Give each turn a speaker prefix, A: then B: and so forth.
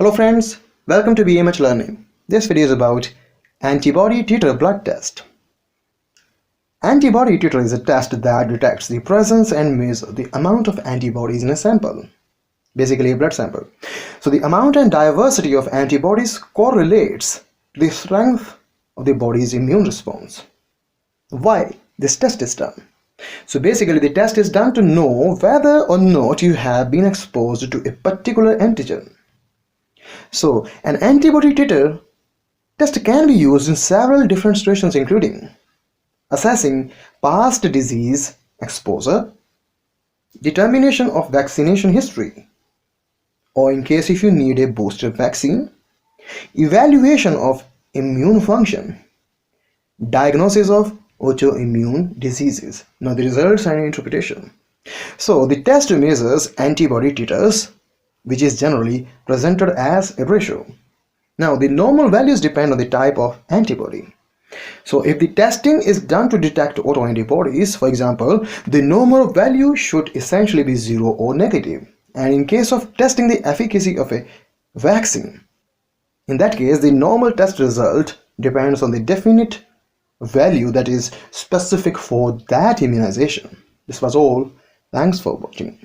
A: Hello friends, welcome to BMH Learning. This video is about antibody titer blood test. Antibody titer is a test that detects the presence and measures the amount of antibodies in a sample, basically a blood sample. So the amount and diversity of antibodies correlates to the strength of the body's immune response. Why this test is done? So basically the test is done to know whether or not you have been exposed to a particular antigen. So an antibody titer test can be used in several different situations, including assessing past disease exposure, determination of vaccination history, or in case if you need a booster vaccine, evaluation of immune function, diagnosis of autoimmune diseases. Now the results and interpretation. So the test measures antibody titers, which is generally presented as a ratio. Now the normal values depend on the type of antibody. So if the testing is done to detect autoantibodies, for example, the normal value should essentially be 0 or negative. And in case of testing the efficacy of a vaccine, in that case the normal test result depends on the definite value that is specific for that immunization. This was all. Thanks for watching.